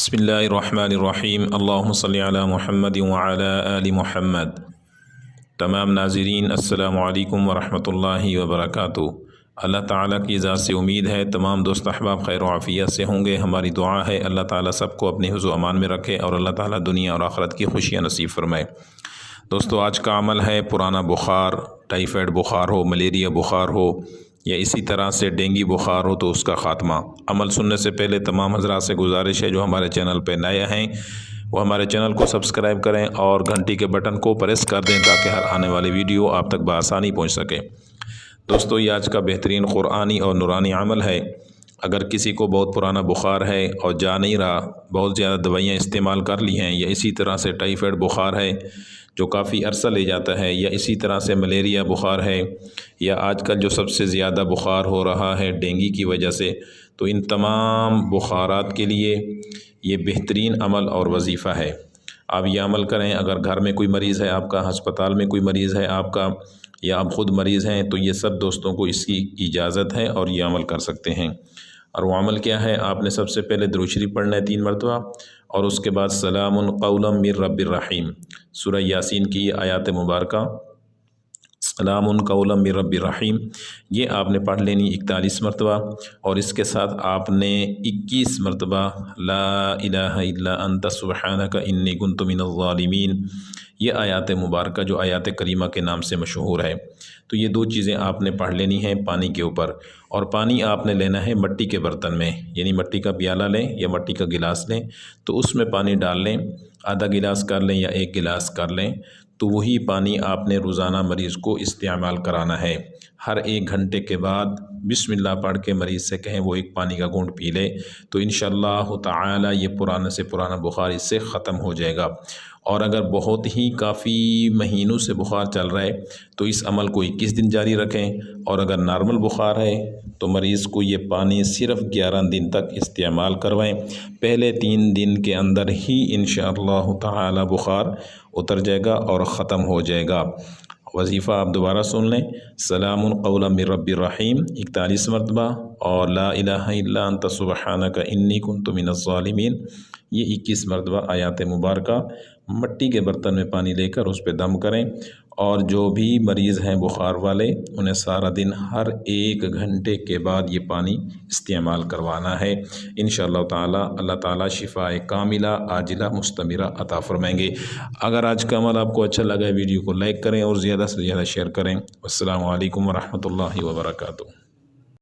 بسم اللہ الرحمن الرحیم اللہم صلی علی محمد وعلی آل محمد۔ تمام ناظرین السلام علیکم ورحمۃ اللہ وبرکاتہ۔ اللہ تعالیٰ کی ذات سے امید ہے تمام دوست احباب خیر و عافیت سے ہوں گے۔ ہماری دعا ہے اللہ تعالیٰ سب کو اپنے حفظ و امان میں رکھے اور اللہ تعالیٰ دنیا اور آخرت کی خوشیاں نصیب فرمائے۔ دوستو آج کا عمل ہے پرانا بخار، ٹائیفائڈ بخار ہو، ملیریا بخار ہو یا اسی طرح سے ڈینگی بخار ہو تو اس کا خاتمہ۔ عمل سننے سے پہلے تمام حضرات سے گزارش ہے جو ہمارے چینل پہ نئے ہیں وہ ہمارے چینل کو سبسکرائب کریں اور گھنٹی کے بٹن کو پریس کر دیں تاکہ ہر آنے والی ویڈیو آپ تک بآسانی پہنچ سکے۔ دوستو یہ آج کا بہترین قرآنی اور نورانی عمل ہے۔ اگر کسی کو بہت پرانا بخار ہے اور جا نہیں رہا، بہت زیادہ دوائیاں استعمال کر لی ہیں، یا اسی طرح سے ٹائیفائڈ بخار ہے جو کافی عرصہ لے جاتا ہے، یا اسی طرح سے ملیریا بخار ہے، یا آج کل جو سب سے زیادہ بخار ہو رہا ہے ڈینگی کی وجہ سے، تو ان تمام بخارات کے لیے یہ بہترین عمل اور وظیفہ ہے۔ آپ یہ عمل کریں۔ اگر گھر میں کوئی مریض ہے آپ کا، ہسپتال میں کوئی مریض ہے آپ کا، یا آپ خود مریض ہیں، تو یہ سب دوستوں کو اس کی اجازت ہے اور یہ عمل کر سکتے ہیں۔ اور وہ عمل کیا ہے؟ آپ نے سب سے پہلے درود شریف پڑھنا ہے 3 مرتبہ، اور اس کے بعد سلام قولا من رب الرحیم، سورہ یاسین کی یہ آیات مبارکہ سلام قولا من رب الرحیم، یہ آپ نے پڑھ لینی 41 مرتبہ، اور اس کے ساتھ آپ نے 21 مرتبہ لا الہ الا انت سبحانک انی کنت من الظالمین، یہ آیات مبارکہ جو آیات کریمہ کے نام سے مشہور ہے۔ تو یہ 2 چیزیں آپ نے پڑھ لینی ہیں پانی کے اوپر، اور پانی آپ نے لینا ہے مٹی کے برتن میں، یعنی مٹی کا پیالہ لیں یا مٹی کا گلاس لیں، تو اس میں پانی ڈال لیں، آدھا گلاس کر لیں یا 1 گلاس کر لیں، تو وہی پانی آپ نے روزانہ مریض کو استعمال کرانا ہے۔ ہر 1 گھنٹے کے بعد بسم اللہ پڑھ کے مریض سے کہیں وہ ایک پانی کا گھونٹ پی لے، تو انشاءاللہ تعالی یہ پرانے سے پرانا بخار اس سے ختم ہو جائے گا۔ اور اگر بہت ہی کافی مہینوں سے بخار چل رہا ہے تو اس عمل کو 21 دن جاری رکھیں، اور اگر نارمل بخار ہے تو مریض کو یہ پانی صرف 11 دن تک استعمال کروائیں۔ پہلے 3 دن کے اندر ہی انشاءاللہ تعالی بخار اتر جائے گا اور ختم ہو جائے گا۔ وظیفہ آپ دوبارہ سن لیں، سلام قولا من رب الرحیم 41 مرتبہ، اور لا الہ الا انت سبحانک انی کنت من الظالمین، یہ 21 مرتبہ آیات مبارکہ مٹی کے برتن میں پانی لے کر اس پہ دم کریں۔ اور جو بھی مریض ہیں بخار والے انہیں سارا دن ہر 1 گھنٹے کے بعد یہ پانی استعمال کروانا ہے۔ انشاءاللہ تعالی اللہ تعالی شفاء کاملہ عاجلہ مستمرہ عطا فرمائیں گے۔ اگر آج کا عمل آپ کو اچھا لگا ہے ویڈیو کو لائک کریں اور زیادہ سے زیادہ شیئر کریں۔ السلام علیکم ورحمۃ اللہ وبرکاتہ۔